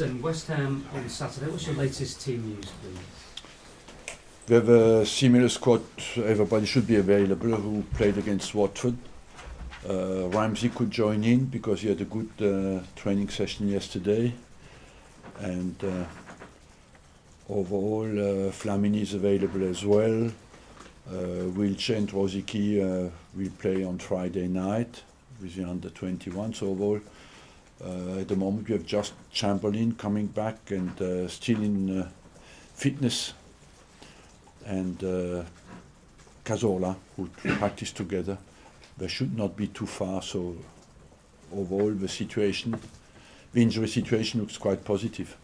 And West Ham on Saturday. What's your latest team news, please? We have a similar squad. Everybody should be available who played against Watford. Ramsey could join in because he had a good training session yesterday. And overall, Flamini is available as well. Wilshere and Rosicky will play on Friday night with the under 21. So overall, at the moment we have just Chamberlain coming back and still in fitness, and Cazorla, who practice together. They should not be too far, so overall the injury situation looks quite positive.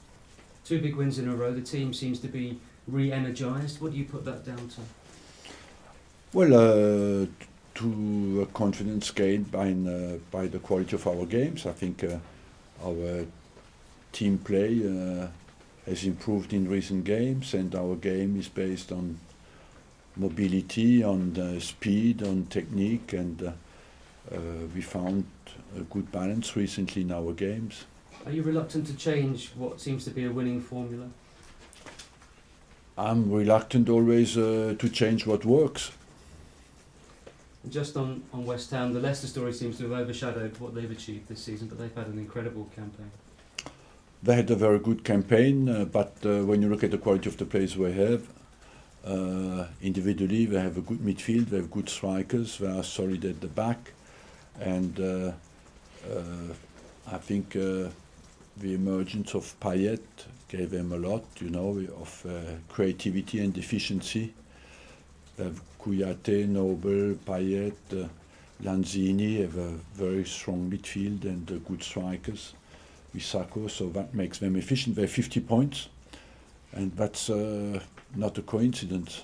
2 big wins in a row. The team seems to be re-energised. What do you put that down to? Well, to a confidence gained by the quality of our games. I think our team play has improved in recent games, and our game is based on mobility, on speed, on technique, and we found a good balance recently in our games. Are you reluctant to change what seems to be a winning formula? I'm reluctant always to change what works. Just on West Ham, the Leicester story seems to have overshadowed what they've achieved this season, but they've had an incredible campaign. They had a very good campaign, but when you look at the quality of the players we have, individually they have a good midfield, they have good strikers, they are solid at the back, and I think the emergence of Payet gave them a lot, of creativity and efficiency. They have Kouyaté, Noble, Payet, Lanzini have a very strong midfield and good strikers. Isako, so that makes them efficient. They have 50 points, and that's not a coincidence.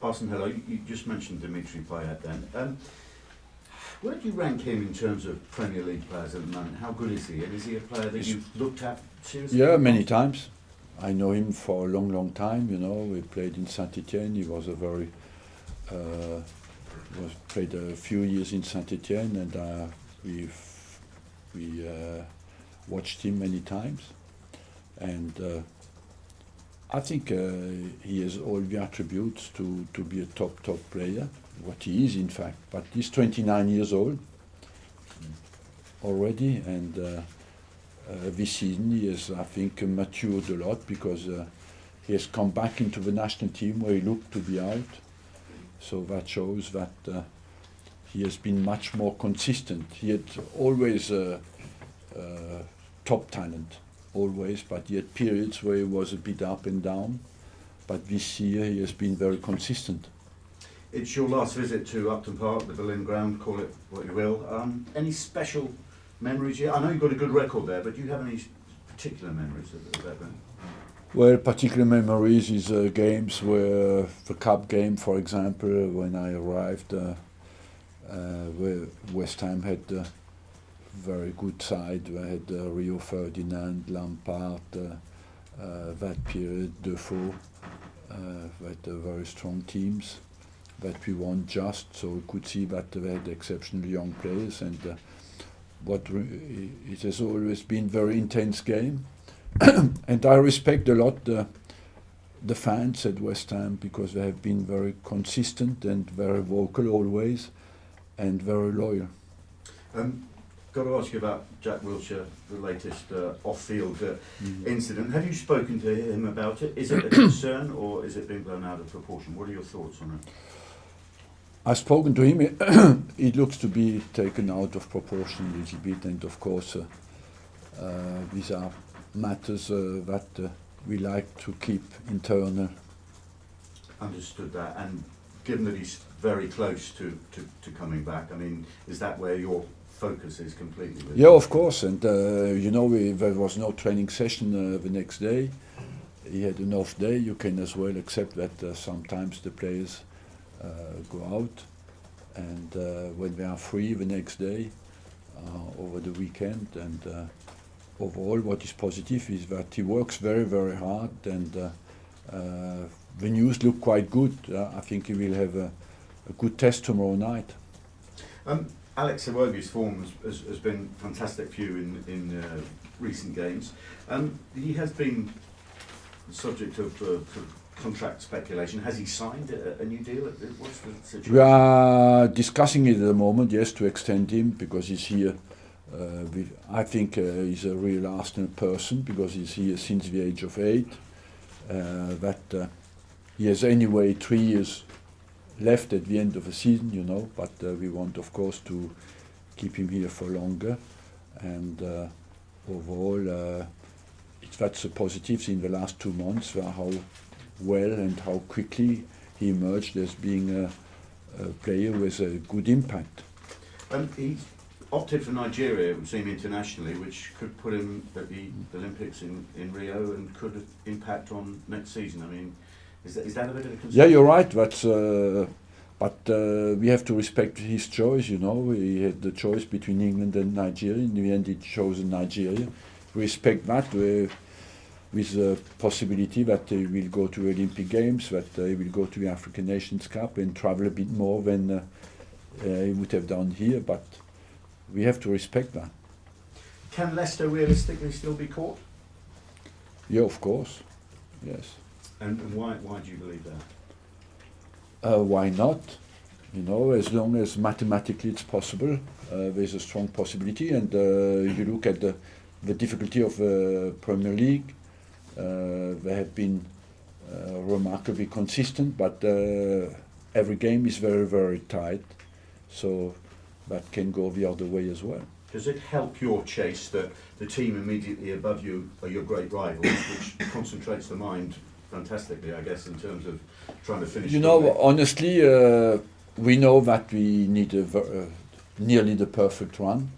Arsene, hello. You just mentioned Dimitri Payet then. Where do you rank him in terms of Premier League players at the moment? How good is he? And is he a player that you've looked at seriously? Yeah, many times. I know him for a long, long time. We played in Saint-Etienne. He was played a few years in Saint-Etienne, and we watched him many times. And I think he has all the attributes to be a top player, what he is in fact. But he's 29 years old already, and this season he has, I think, matured a lot because he has come back into the national team where he looked to be out. So that shows that he has been much more consistent. He had always top talent, always, but he had periods where he was a bit up and down. But this year he has been very consistent. It's your last visit to Upton Park, the Berlin ground, call it what you will. Any special memories yet? I know you've got a good record there, but do you have any particular memories of that game? Well, particular memories is games where, the cup game, for example, when I arrived, where West Ham had a very good side. They had Rio Ferdinand, Lampard, that period, Defoe, they had very strong teams that we won just, so we could see that they had exceptionally young players, and it has always been very intense game. And I respect a lot the fans at West Ham because they have been very consistent and very vocal always, and very loyal. Got to ask you about Jack Wilshere, the latest off-field incident. Have you spoken to him about it? Is it a concern or is it being blown out of proportion? What are your thoughts on it? I've spoken to him. It looks to be taken out of proportion a little bit, and of course these are matters that we like to keep internal. Understood that. And given that he's very close to coming back, I mean, is that where your focus is completely with? Yeah, of course. And there was no training session the next day. He had an off day. You can as well accept that sometimes the players go out, and when they are free the next day, over the weekend. And overall, what is positive is that he works very, very hard, and the news look quite good. I think he will have a good test tomorrow night. Alex Iwobi's form has been fantastic for you in recent games. He has been the subject of contract speculation. Has he signed a new deal? What's the situation? We are discussing it at the moment, yes, to extend him because he's here. I think he's a real Arsenal person because he's here since the age of 8. He has anyway 3 years left at the end of the season, you know, but we want, of course, to keep him here for longer. And overall, that's the positives in the last 2 months, how well and how quickly he emerged as being a player with a good impact. He's opted for Nigeria, it would seem, internationally, which could put him at the Olympics in Rio and could impact on next season. I mean, is that a bit of a concern? Yeah, you're right. But we have to respect his choice, you know. He had the choice between England and Nigeria. In the end, he chose Nigeria. We respect that with the possibility that he will go to Olympic Games, that he will go to the African Nations Cup and travel a bit more than he would have done here. But we have to respect that. Can Leicester realistically still be caught? Yeah, of course. Yes. And why do you believe that? Why not? You know, as long as mathematically it's possible, there's a strong possibility. And you look at the difficulty of the Premier League. They have been remarkably consistent, but every game is very, very tight. So that can go the other way as well. Does it help your chase that the team immediately above you are your great rivals, which concentrates the mind fantastically, I guess, in terms of trying to finish? You know, honestly, we know that we need nearly the perfect run.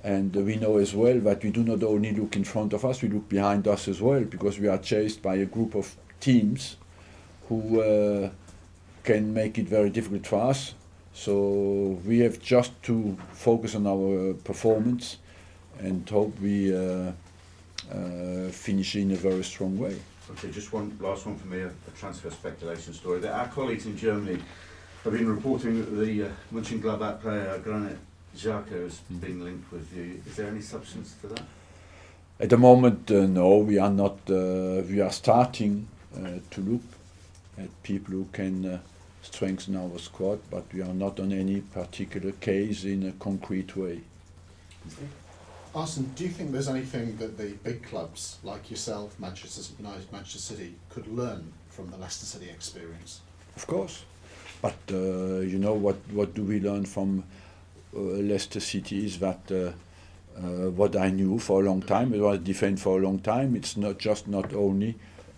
And we know as well that we do not only look in front of us, we look behind us as well, because we are chased by a group of teams who can make it very difficult for us. So we have just to focus on our performance and hope we finish in a very strong way. Okay, just one last one for me, a transfer speculation story. Our colleagues in Germany have been reporting that the Mönchengladbach player Granit Xhaka has been linked with you. Is there any substance to that? At the moment, no, we are not. We are starting to look at people who can strengthen our squad, but we are not on any particular case in a concrete way. Arsene, do you think there's anything that the big clubs like yourself, Manchester United, Manchester City, could learn from the Leicester City experience? Of course, but you know what do we learn from Leicester City is that what I knew for a long time, it was defend for a long time. It's not only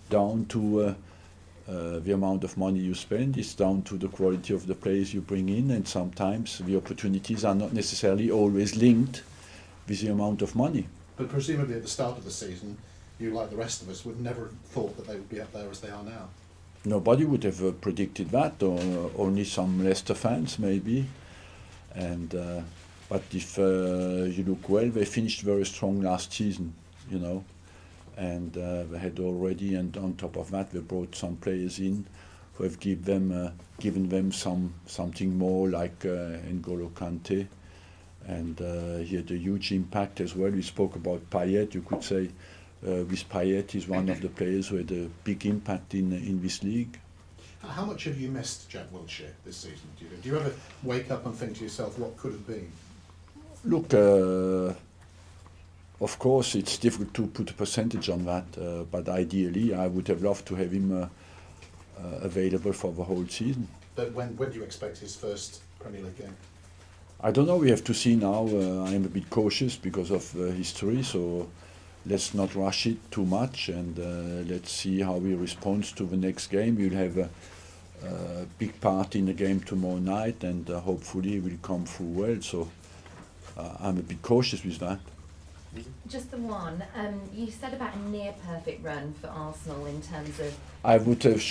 down to the amount of money you spend, it's down to the quality of the players you bring in, and sometimes the opportunities are not necessarily always linked with the amount of money. But presumably at the start of the season, you, like the rest of us, would never have thought that they would be up there as they are now. Nobody would have predicted that, or only some Leicester fans maybe. And but if you look well, they finished very strong last season, you know, and they had already, and on top of that, they brought some players in who have given them something more, like N'Golo Kante, and he had a huge impact as well. We spoke about Payet. You could say with Payet, he's one of the players who had a big impact in this league. How much have you missed Jack Wilshere this season? Do you ever wake up and think to yourself, what could have been? Look, of course, it's difficult to put a percentage on that, but ideally, I would have loved to have him available for the whole season. But when do you expect his first Premier League game? I don't know, we have to see now. I am a bit cautious because of history, so let's not rush it too much, and let's see how he responds to the next game. We'll have a big part in the game tomorrow night, and hopefully he will come through well. So I'm a bit cautious with that. Just the one. You said about a near perfect run for Arsenal in terms of. I would have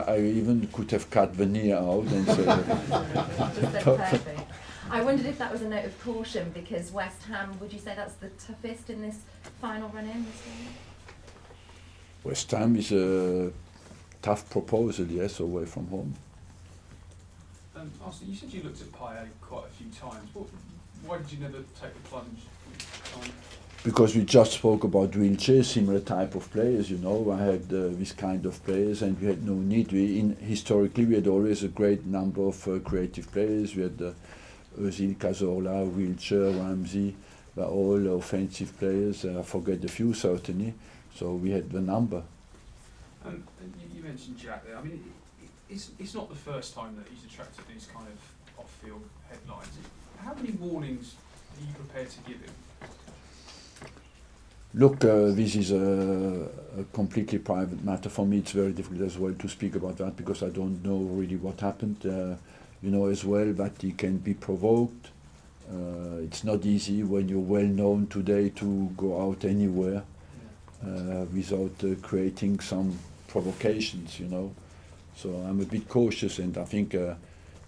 I even could have cut the near out and said. Just said perfect. I wondered if that was a note of caution because West Ham, would you say that's the toughest in this final run-in this game? West Ham is a tough proposal, yes, away from home. Arsene, you said you looked at Payet quite a few times. Why did you never take the plunge? Because we just spoke about wheelchairs, similar type of players, you know. I had this kind of players, and we had no need. Historically, we had always a great number of creative players. We had Özil, Cazorla, Wheelchair, Ramsey, were all offensive players. I forget a few certainly. So we had the number. And you mentioned Jack there. I mean, it's not the first time that he's attracted these kind of off-field headlines. How many warnings are you prepared to give him? Look, this is a completely private matter. For me, it's very difficult as well to speak about that because I don't know really what happened. You know as well that he can be provoked. It's not easy when you're well known today to go out anywhere without creating some provocations, you know. So I'm a bit cautious, and I think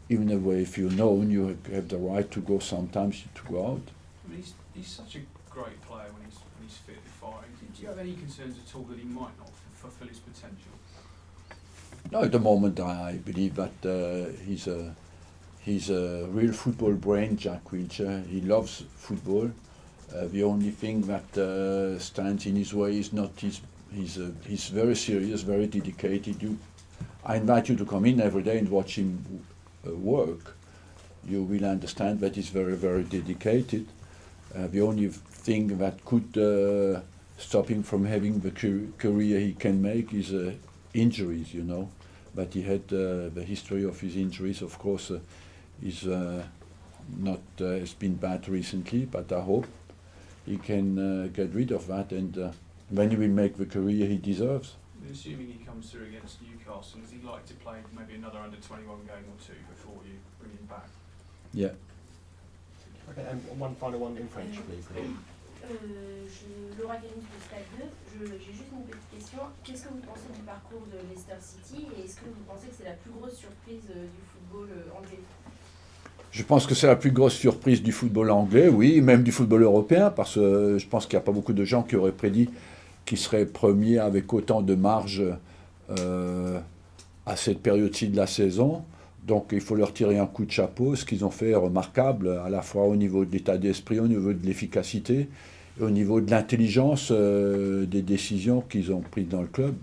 even if you're known, you have the right to go sometimes to go out. I mean, he's such a great player when he's fit and firing. Do you have any concerns at all that he might not fulfil his potential? No, at the moment I believe that he's a real football brain, Jack Wilshere. He loves football. The only thing that stands in his way is not he's very serious, very dedicated. I invite you to come in every day and watch him work. You will understand that he's very, very dedicated. The only thing that could stop him from having the career he can make is injuries, you know. But he had the history of his injuries, of course, is not has been bad recently. But I hope he can get rid of that, and then he will make the career he deserves. Assuming he comes through against Newcastle, does he like to play maybe another under-21 game or two before you bring him back? Yeah. Okay, and one final one in French, please. Laura Galine de Stade 2, j'ai juste une petite question. Qu'est-ce que vous pensez du parcours de Leicester City et est-ce que vous pensez que c'est la plus grosse surprise du football anglais? Je pense que c'est la plus grosse surprise du football anglais, oui, même du football européen, parce que je pense qu'il n'y a pas beaucoup de gens qui auraient prédit qu'il serait premier avec autant de marge à cette période-ci de la saison. Donc il faut leur tirer un coup de chapeau. Ce qu'ils ont fait est remarquable, à la fois au niveau de l'état d'esprit, au niveau de l'efficacité, et au niveau de l'intelligence des décisions qu'ils ont prises dans le club.